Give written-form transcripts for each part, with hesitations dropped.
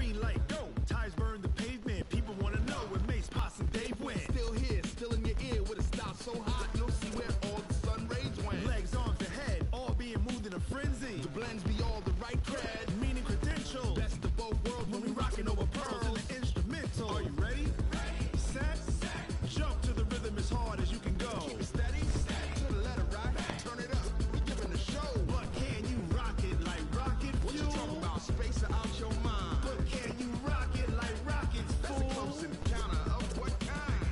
green light, go. Ties burn the pavement. People want to know where Mace, Pops, and Dave went. Still here, still in your ear with a style so hot, you'll see where all the sun rays went. Legs, arms, and head, all being moved in a frenzy. The blends be all the right cred, meaning credentials. Best of both worlds when we rocking over pearls in the instrumental. Are you ready? Set, jump to the rhythm as hard as you can go. Keep it steady, to the letter right, turn it up, we're giving a show. But can you rock it like rocket fuel? What you talking about, space out your mind? But can you rock it like rockets, fool? That's a close encounter of what kind?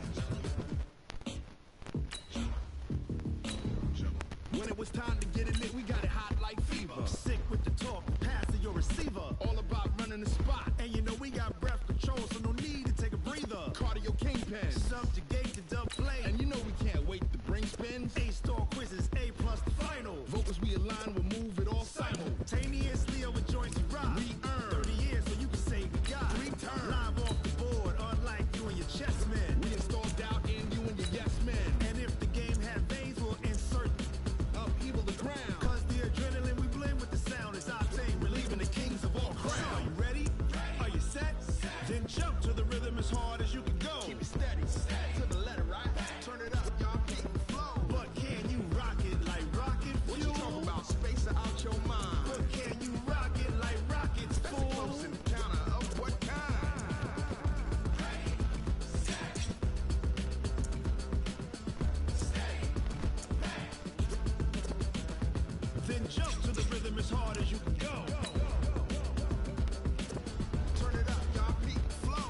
When it was time to get in it, we got it hot like fever. Sick with the talk, passing your receiver. All about running the spot, and you know we got breath control, so no need to take a breather. Cardio kingpin, subjugate the dub play, and you know we can't wait to bring spins. A-star quizzes, A+ the final. Vocals we align, we'll move it all simultaneously over joints we rock. We earn 30 years, so you can say we got 3 turns. Live off the board, unlike you and your chess men. We install doubt in you and your yes men. And if the game had veins, we'll insert upheaval the ground. Cause the adrenaline we blend with the sound is our thing. We're leaving the kings of all crowns. Are you ready? Are you set? Then jump to the rhythm as hard as you can go. Keep it steady, to the letter right. Turn it up, y'all keep the flow. But can you rock it like rocket fuel? What you talking about, space out your mind? But can you rock it like rockets, fool? That's a close encounter of what kind? Then jump to the rhythm as hard as you can go. Turn it up, y'all keep the flow.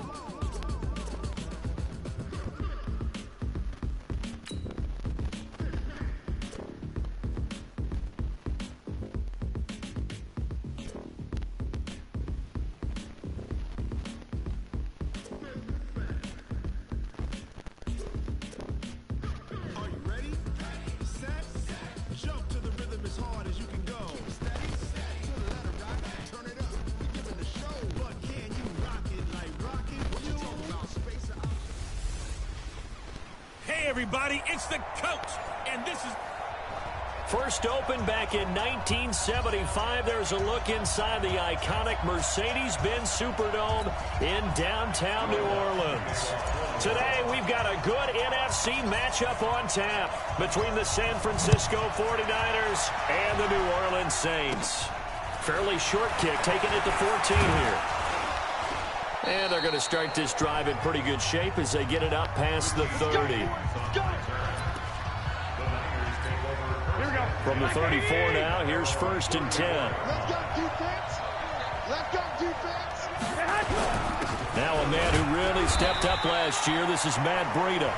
Are you ready? Set, jump to the rhythm as hard as you can go. Steady, to the letter right, turn it up, we're giving the show. But can you rock it like rocket fuel? What you talking about, space out? Hey everybody, it's the coach, and this is... First opened back in 1975, there's a look inside the iconic Mercedes-Benz Superdome in downtown New Orleans. Today, we've got a good NFC matchup on tap between the San Francisco 49ers and the New Orleans Saints. Fairly short kick, taking it to 14 here. And they're going to start this drive in pretty good shape as they get it up past the 30. From the 34 now, here's 1st and 10. Let's go defense! Let's go defense! Now a man who really stepped up last year. This is Matt Breida.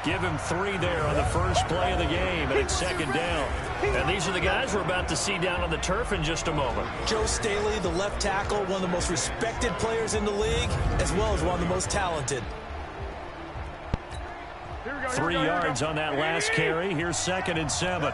Give him 3 there on the first play of the game, and it's 2nd down. And these are the guys we're about to see down on the turf in just a moment. Joe Staley, the left tackle, one of the most respected players in the league, as well as one of the most talented. 3 yards on that last carry. Here's 2nd and 7.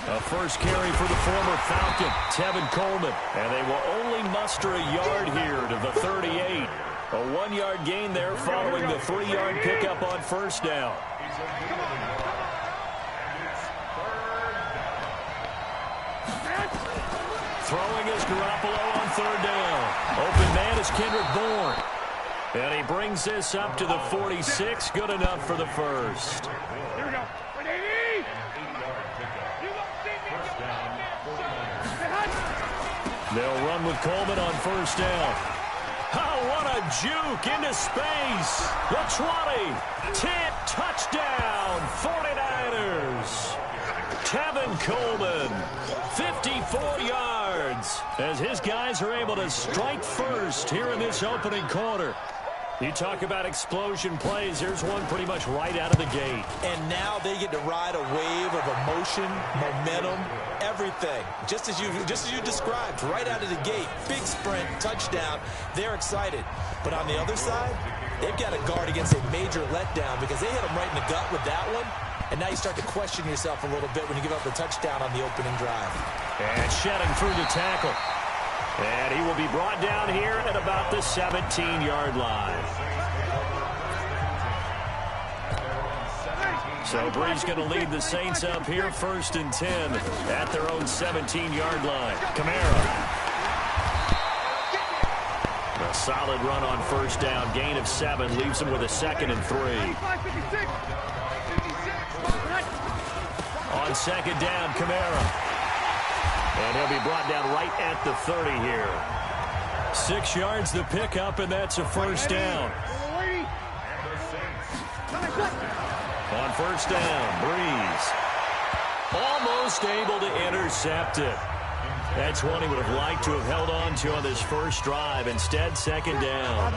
A first carry for the former Falcon, Tevin Coleman. And they will only muster a yard here to the 38. A 1-yard gain there following the 3-yard pickup on 1st down. Throwing is Garoppolo on 3rd down. Open man is Kendrick Bourne. And he brings this up to the 46. Good enough for the first. Here we go. They'll run with Coleman on 1st down. Oh, what a juke into space. The 20. 10 touchdown 49ers. Tevin Coleman, 54 yards, as his guys are able to strike first here in this opening quarter. You talk about explosion plays. There's one pretty much right out of the gate. And now they get to ride a wave of emotion, momentum, everything. Just as you described, right out of the gate. Big sprint, touchdown. They're excited. But on the other side, they've got to guard against a major letdown because they hit them right in the gut with that one. And now you start to question yourself a little bit when you give up a touchdown on the opening drive. And shedding through the tackle. And he will be brought down here at about the 17-yard line. So Brees going to lead the Saints up here, 1st and 10 at their own 17-yard line. Kamara. A solid run on 1st down. Gain of 7 leaves him with a 2nd and 3. On 2nd down, Kamara. And he'll be brought down right at the 30 here. 6 yards the pickup, and that's a 1st down. On 1st down, Brees. Almost able to intercept it. That's one he would have liked to have held on to on this first drive. Instead, 2nd down.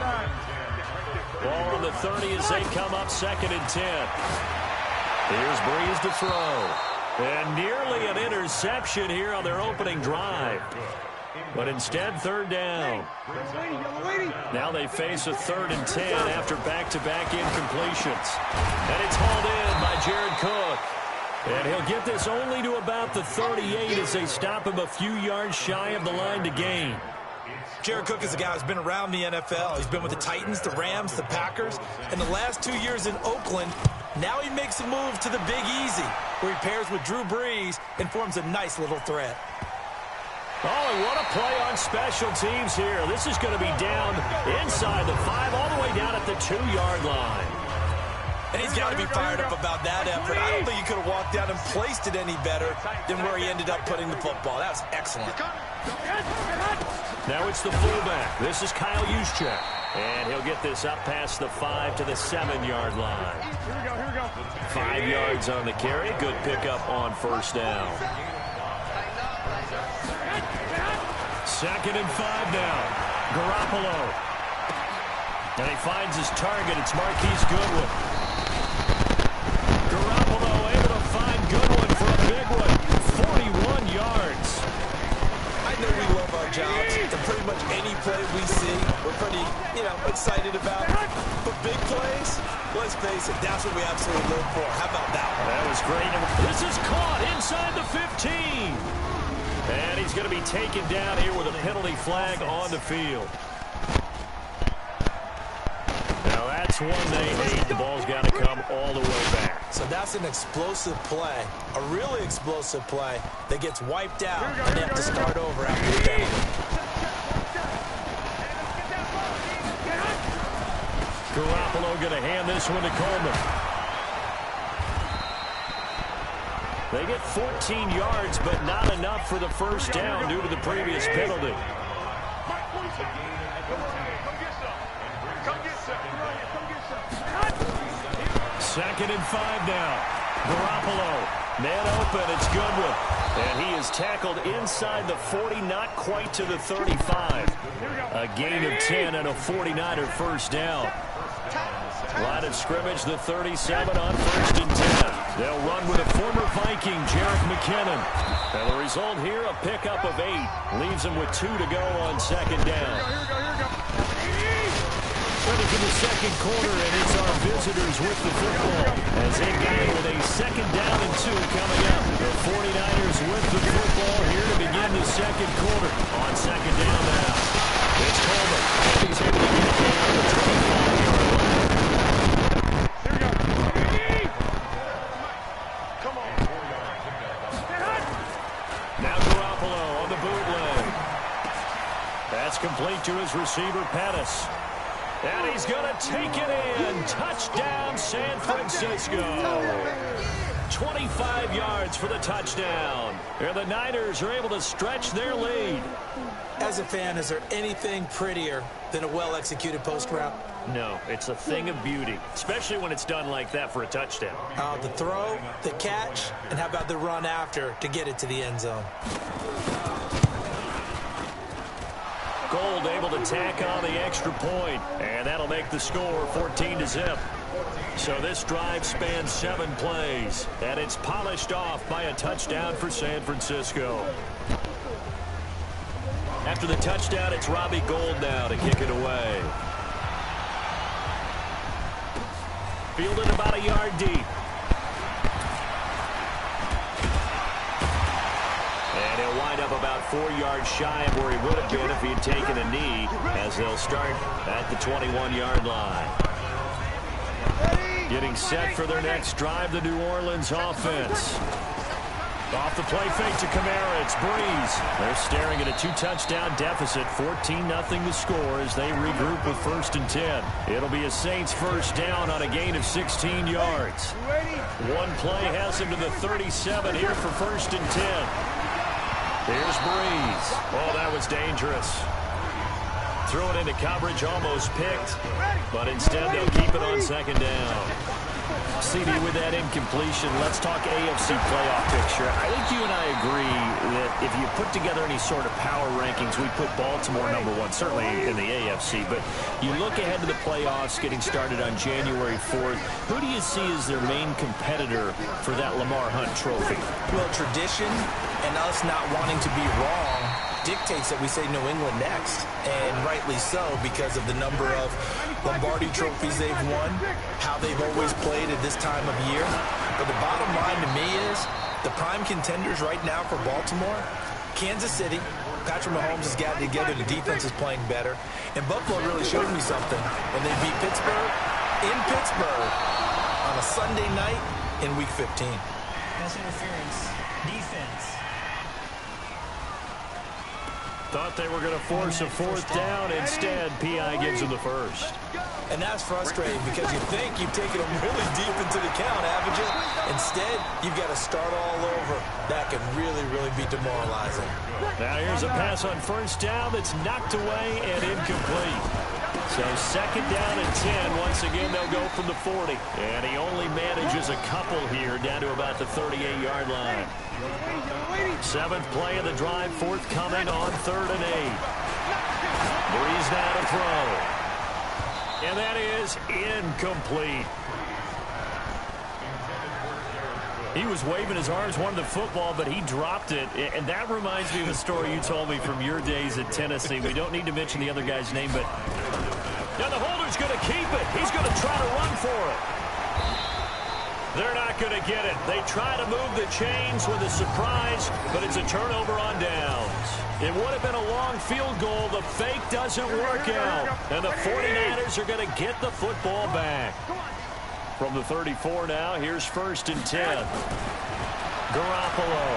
Ball on the 30 as they come up 2nd and 10. Here's Brees to throw. And nearly an interception here on their opening drive. But instead, 3rd down. Now they face a 3rd and 10 after back-to-back incompletions. And it's hauled in by Jared Cook. And he'll get this only to about the 38 as they stop him a few yards shy of the line to gain. Jared Cook is a guy who's been around the NFL. He's been with the Titans, the Rams, the Packers. And the last 2 years in Oakland, now he makes a move to the Big Easy, where he pairs with Drew Brees and forms a nice little threat. Oh, and what a play on special teams here. This is going to be down inside the 5, all the way down at the 2-yard line. And he's got to be fired up about that effort. I don't think he could have walked down and placed it any better than where he ended up putting the football. That was excellent. Now it's the fullback. This is Kyle Juszczyk. And he'll get this up past the 5 to the 7-yard line. 5 yards on the carry. Good pickup on 1st down. 2nd and 5 now. Garoppolo. And he finds his target. It's Marquise Goodwin. Garoppolo able to find Goodwin for a big one. 41 yards. I know we love our jobs. And pretty much any play we see, we're pretty, excited about. But big plays, let's face it, that's what we absolutely live for. How about that one? That was great. This is caught inside the 15. And he's going to be taken down here with a penalty flag on the field. Now that's one they hate. The ball's got to come all the way back. So that's an explosive play, a really explosive play that gets wiped out, and they have to start over after the penalty. Garoppolo going to hand this one to Coleman. They get 14 yards, but not enough for the 1st down due to the previous penalty. 2nd and 5 now. Garoppolo, man open, it's Goodwin. And he is tackled inside the 40, not quite to the 35. A gain of 10 and a 49er 1st down. Line of scrimmage, the 37 on 1st and 10. They'll run with a former Viking, Jerick McKinnon. And the result here, a pickup of 8. Leaves them with 2 to go on 2nd down. Ready for the 2nd quarter, and it's our visitors with the football. As they guide with a 2nd down and 2 coming up. The 49ers with the football here to begin the 2nd quarter. On 2nd down now. It's Coleman. He's able to get down the 25-yard line. Now Garoppolo on the bootleg. That's complete to his receiver, Pettis. And he's going to take it in. Touchdown, San Francisco. 25 yards for the touchdown. And the Niners are able to stretch their lead. As a fan, is there anything prettier than a well-executed post route? No, it's a thing of beauty, especially when it's done like that for a touchdown. The throw, the catch, and how about the run after to get it to the end zone? Gold able to tack on the extra point, and that'll make the score 14-0. So this drive spans 7 plays, and it's polished off by a touchdown for San Francisco. After the touchdown, it's Robbie Gould now to kick it away. Fielded about a yard deep. And he'll wind up about 4 yards shy of where he would have been if he had taken a knee, as they'll start at the 21-yard line. You Getting set for their next drive, the New Orleans offense. Off the play fake to Kamara, it's Breeze. They're staring at a 2-touchdown deficit, 14-0 to score as they regroup with 1st and 10. It'll be a Saints first down on a gain of 16 yards. One play has him to the 37 here for 1st and 10. Here's Breeze. Oh, that was dangerous. Threw it into coverage, almost picked, but instead they'll keep it on 2nd down. CD, with that incompletion, let's talk AFC playoff picture. I think you and I agree that if you put together any sort of power rankings, we'd put Baltimore #1, certainly in the AFC. But you look ahead to the playoffs getting started on January 4th. Who do you see as their main competitor for that Lamar Hunt trophy? Well, tradition and us not wanting to be wrong dictates that we say New England next, and rightly so because of the number of Lombardi trophies they've won, how they've always played at this time of year. But the bottom line to me is the prime contenders right now for Baltimore, Kansas City. Patrick Mahomes has gotten together, the defense is playing better, and Buffalo really showed me something when they beat Pittsburgh in Pittsburgh on a Sunday night in Week 15. Pass interference, defense. Thought they were going to force a 4th down. Instead, P.I. gives them the first. And that's frustrating because you think you've taken them really deep into the count, haven't you? Instead, you've got to start all over. That can really, really be demoralizing. Now here's a pass on 1st down that's knocked away and incomplete. So 2nd down and 10. Once again, they'll go from the 40. And he only manages a couple here down to about the 38-yard line. 7th play of the drive, forthcoming on 3rd and 8. Breeze now to throw. And that is incomplete. He was waving his arms, wanted the football, but he dropped it. And that reminds me of a story you told me from your days at Tennessee. We don't need to mention the other guy's name, but now the holder's going to keep it. He's going to try to run for it. They're not going to get it. They try to move the chains with a surprise, but it's a turnover on downs. It would have been a long field goal. The fake doesn't work out. And the 49ers are going to get the football back. From the 34 now, here's 1st and 10. Garoppolo.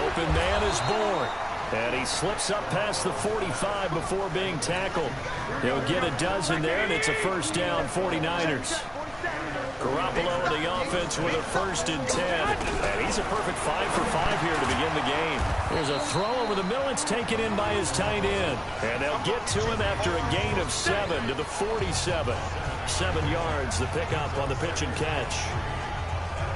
Open man is born. And he slips up past the 45 before being tackled. He'll get a dozen there, and it's a 1st down, 49ers. Garoppolo in the offense with a 1st and 10. And he's a perfect 5 for 5 here to begin the game. There's a throw over the middle. It's taken in by his tight end. And they'll get to him after a gain of 7 to the 47. 7 yards, the pickup on the pitch and catch.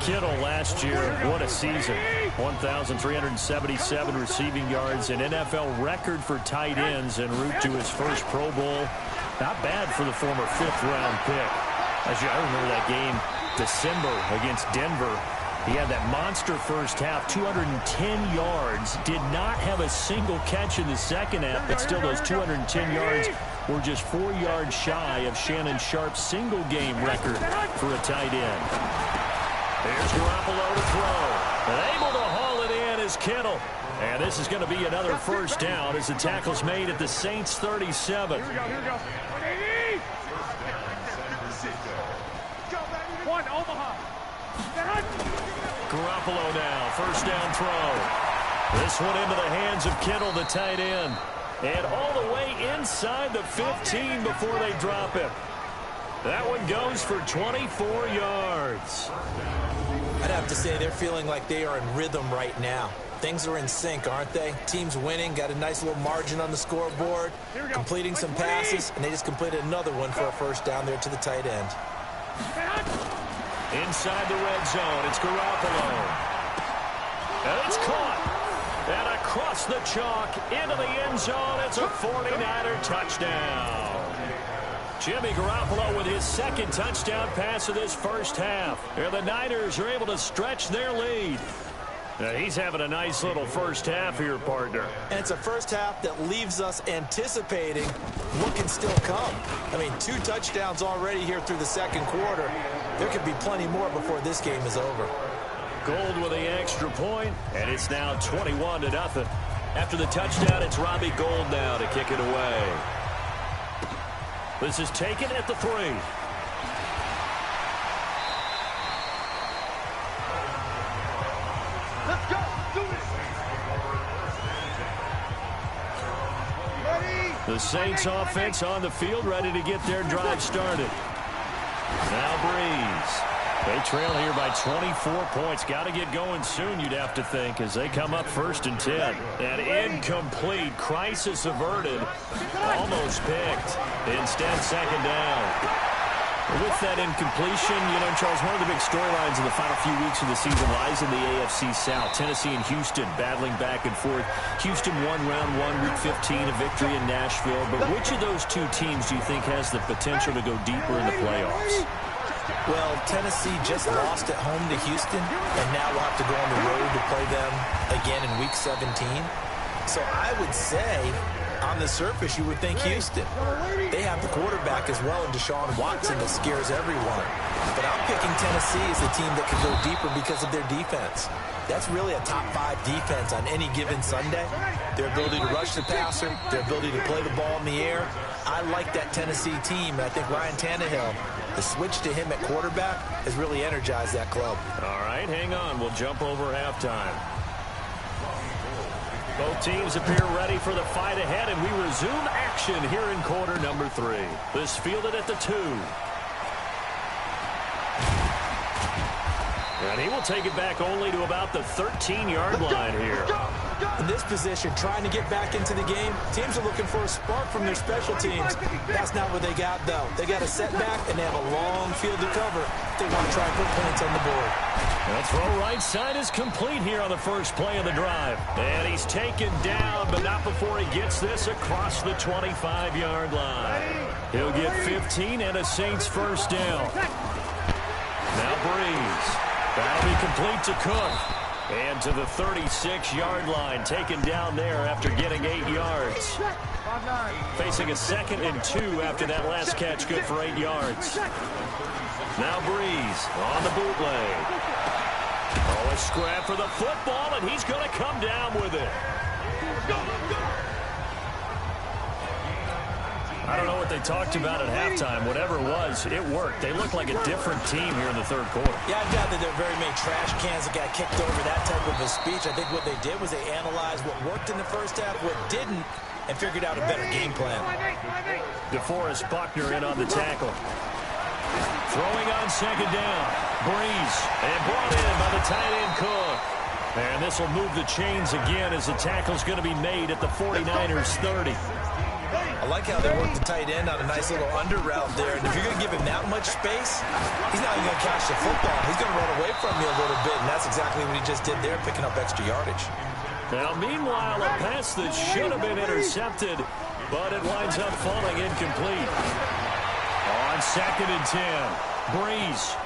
Kittle last year, what a season. 1,377 receiving yards, an NFL record for tight ends en route to his first Pro Bowl. Not bad for the former 5th-round pick. I remember that game, December against Denver. He had that monster first half, 210 yards. Did not have a single catch in the second half, but still those 210 yards were just 4 yards shy of Shannon Sharp's single-game record for a tight end. There's Garoppolo to throw. And able to haul it in is Kittle. And this is going to be another 1st down as the tackle's made at the Saints' 37. Here we go. One, Omaha. Garoppolo now, 1st down throw. This one into the hands of Kittle, the tight end. And all the way inside the 15 before they drop it. That one goes for 24 yards. I'd have to say they're feeling like they are in rhythm right now. Things are in sync, aren't they? Team's winning, got a nice little margin on the scoreboard, completing some passes, and they just completed another one for a 1st down there to the tight end. Inside the red zone, it's Garoppolo. And it's caught. And across the chalk, into the end zone, it's a 49er touchdown. Jimmy Garoppolo with his 2nd touchdown pass of this first half. And the Niners are able to stretch their lead. Now he's having a nice little first half here, partner. And it's a first half that leaves us anticipating what can still come. I mean, 2 touchdowns already here through the 2nd quarter. There could be plenty more before this game is over. Gold with the extra point, and it's now 21-0. After the touchdown, it's Robbie Gould now to kick it away. This is taken at the 3. The Saints offense on the field, ready to get their drive started. Now Breeze. They trail here by 24 points. Got to get going soon, you'd have to think, as they come up 1st and 10. And incomplete. Crisis averted. Almost picked. Instead, 2nd down. With that incompletion, Charles, one of the big storylines in the final few weeks of the season lies in the AFC South. Tennessee and Houston battling back and forth. Houston won round 1, week 15, a victory in Nashville. But which of those two teams do you think has the potential to go deeper in the playoffs? Well, Tennessee just lost at home to Houston, and now we'll have to go on the road to play them again in week 17. So I would say, on the surface, you would think Houston. They have the quarterback as well in Deshaun Watson that scares everyone. But I'm picking Tennessee as the team that could go deeper because of their defense. That's really a top 5 defense on any given Sunday. Their ability to rush the passer, their ability to play the ball in the air. I like that Tennessee team, and I think Ryan Tannehill, the switch to him at quarterback, has really energized that club. All right, hang on. We'll jump over halftime. Both teams appear ready for the fight ahead, and we resume action here in quarter number 3. This fielded at the 2. And he will take it back only to about the 13-yard line here. In this position, trying to get back into the game, teams are looking for a spark from their special teams. That's not what they got, though. They got a setback, and they have a long field to cover. They want to try and put points on the board. The throw right side is complete here on the first play of the drive. And he's taken down, but not before he gets this across the 25-yard line. He'll get 15 and a Saints first down. Now Breeze. That'll be complete to Cook. And to the 36-yard line, taken down there after getting 8 yards. Facing a 2nd and 2 after that last catch, good for 8 yards. Now Breeze on the bootleg. Oh, a scrap for the football, and he's going to come down with it. I don't know what they talked about at halftime. Whatever it was, it worked. They look like a different team here in the third quarter. Yeah, I doubt that there are very many trash cans that got kicked over, that type of a speech. I think what they did was they analyzed what worked in the first half, what didn't, and figured out a better game plan. DeForest Buckner in on the tackle. Throwing on 2nd down. Breeze. And brought in by the tight end Cook. And this will move the chains again as the tackle's going to be made at the 49ers 30. I like how they work the tight end on a nice little under route there. And if you're going to give him that much space, he's not even going to catch the football. He's going to run away from you a little bit, and that's exactly what he just did there, picking up extra yardage. Now, meanwhile, a pass that should have been intercepted, but it winds up falling incomplete. On 2nd and 10, Breeze.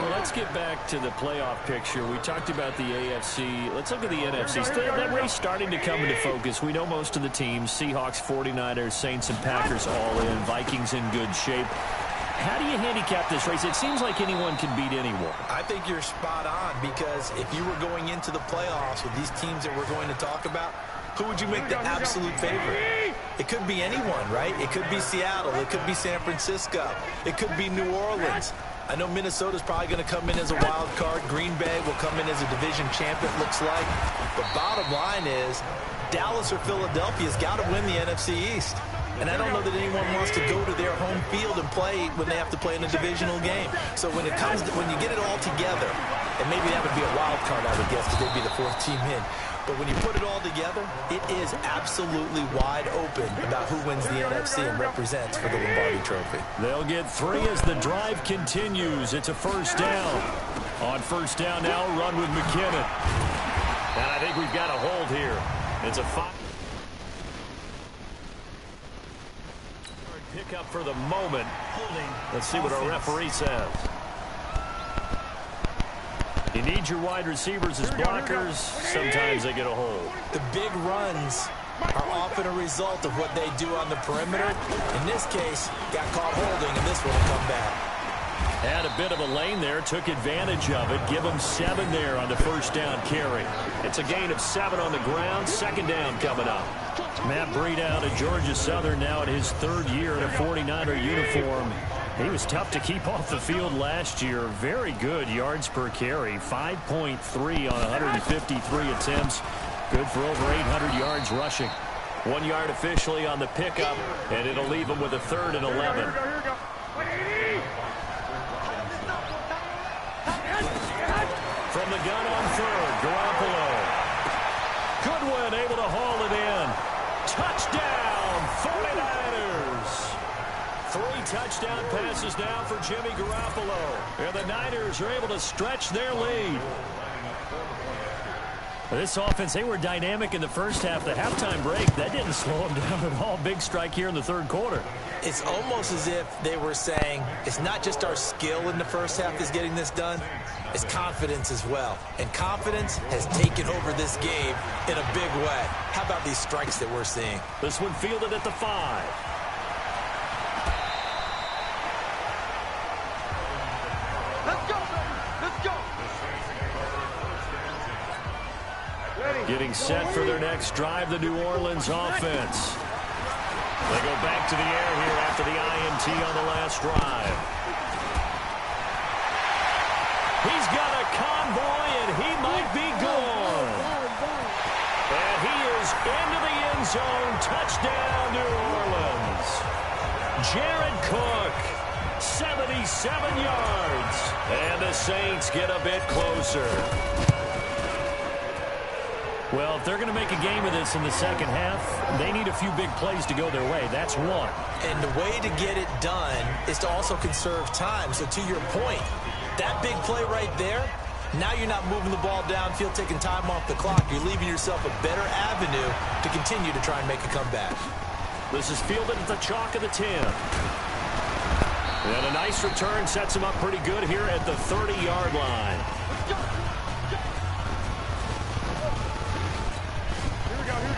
Well, let's get back to the playoff picture. We talked about the AFC. Let's look at the NFC. That race starting to come into focus. We know most of the teams, Seahawks, 49ers, Saints, and Packers all in. Vikings in good shape. How do you handicap this race? It seems like anyone can beat anyone. I think you're spot on, because if you were going into the playoffs with these teams that we're going to talk about, who would you make the absolute favorite? It could be anyone, right? It could be Seattle. It could be San Francisco. It could be New Orleans. I know Minnesota's probably going to come in as a wild card. Green Bay will come in as a division champ, it looks like. The bottom line is Dallas or Philadelphia's got to win the NFC East. And I don't know that anyone wants to go to their home field and play when they have to play in a divisional game. So when it comes to, when you get it all together, and maybe that would be a wild card, I would guess, because they'd be the 4th team in. But when you put it all together, it is absolutely wide open about who wins the NFC and represents for the Lombardi Trophy. They'll get 3 as the drive continues. It's a first down. On first down now, run with McKinnon. And I think we've got a hold here. It's a 5. Pick up for the moment. Let's see what our referee says. You need your wide receivers as blockers. Sometimes they get a hold. The big runs are often a result of what they do on the perimeter. In this case, got caught holding, and this one will come back. Had a bit of a lane there, took advantage of it. Give them 7 there on the first down carry. It's a gain of 7 on the ground. 2nd down coming up. Matt Breida out of Georgia Southern now in his 3rd year in a 49er uniform. He was tough to keep off the field last year. Very good yards per carry. 5.3 on 153 attempts. Good for over 800 yards rushing. 1 yard officially on the pickup, and it'll leave him with a 3rd and 11. Here we go. From the gun on 3rd, Garoppolo. Goodwin able to haul it in. Touchdown, 49ers. 3 touchdown passes now for Jimmy Garoppolo. And the Niners are able to stretch their lead. This offense, they were dynamic in the first half. The halftime break, that didn't slow them down at all. Big strike here in the 3rd quarter. It's almost as if they were saying, it's not just our skill in the first half that's getting this done, it's confidence as well. And confidence has taken over this game in a big way. How about these strikes that we're seeing? This one fielded at the 5. Let's go, baby. Let's go. Getting set for their next drive, the New Orleans offense. They go back to the air here after the INT on the last drive. He's got a convoy, and he might be gone. And he is into the end zone. Touchdown, New Orleans. Jared Cook, 77 yards. And the Saints get a bit closer. Well, if they're going to make a game of this in the second half, they need a few big plays to go their way. That's one. And the way to get it done is to also conserve time. So to your point, that big play right there, now you're not moving the ball downfield, taking time off the clock. You're leaving yourself a better avenue to continue to try and make a comeback. This is fielded at the chalk of the 10. And a nice return sets him up pretty good here at the 30-yard line.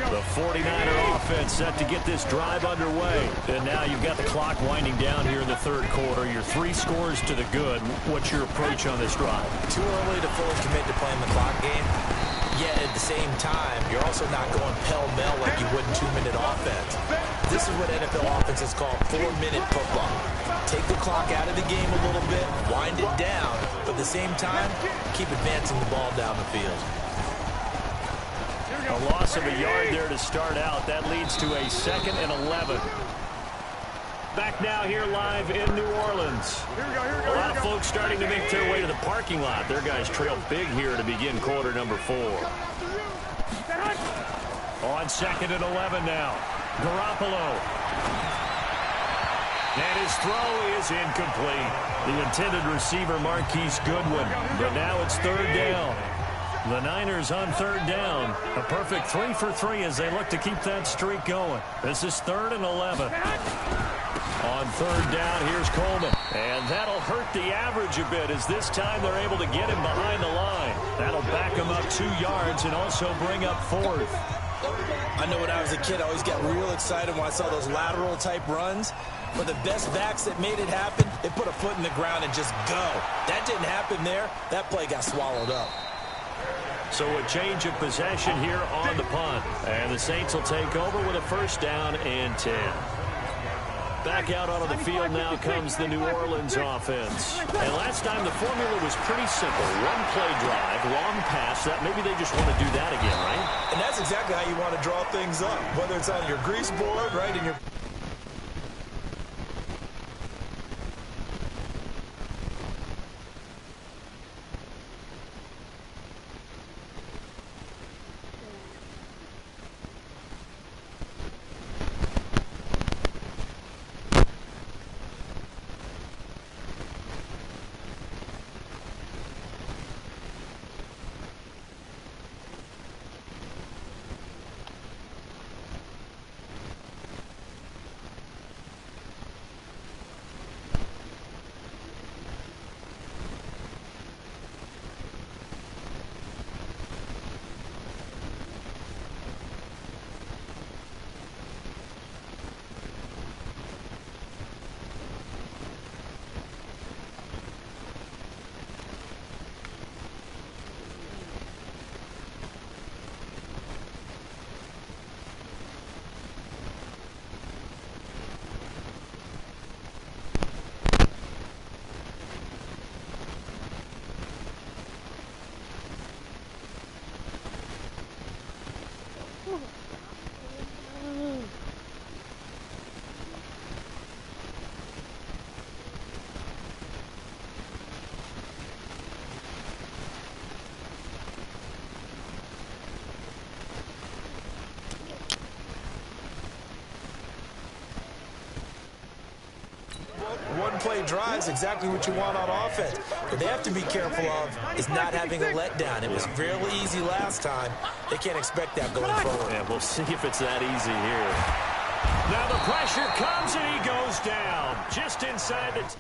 The 49er offense set to get this drive underway. And now you've got the clock winding down here in the 3rd quarter. You're 3 scores to the good. What's your approach on this drive? Too early to fully commit to playing the clock game. Yet at the same time, you're also not going pell-mell like you would in 2-minute offense. This is what NFL offenses call 4-minute football. Take the clock out of the game a little bit, wind it down, but at the same time, keep advancing the ball down the field. A loss of a yard there to start out. That leads to a 2nd and 11. Back now here live in New Orleans. A lot of folks starting to make their way to the parking lot. Their guys trail big here to begin quarter number 4. On 2nd and 11 now. Garoppolo. And his throw is incomplete. The intended receiver, Marquise Goodwin. But now it's 3rd down. The Niners on 3rd down. A perfect 3 for 3 as they look to keep that streak going. This is 3rd and 11. On 3rd down, here's Coleman. And that'll hurt the average a bit as this time they're able to get him behind the line. That'll back him up 2 yards and also bring up 4th. I know when I was a kid, I always got real excited when I saw those lateral-type runs. But the best backs that made it happen, they put a foot in the ground and just go. That didn't happen there. That play got swallowed up. So a change of possession here on the punt. And the Saints will take over with a 1st down and 10. Back out onto the field now comes the New Orleans offense. And last time the formula was pretty simple. 1 play drive, long pass. That maybe they just want to do that again, right? And that's exactly how you want to draw things up. Whether it's on your grease board, right, in your... run-play drives, exactly what you want on offense. What they have to be careful of is not having a letdown. It was really easy last time. They can't expect that going forward. Yeah, we'll see if it's that easy here. Now the pressure comes, and he goes down just inside the...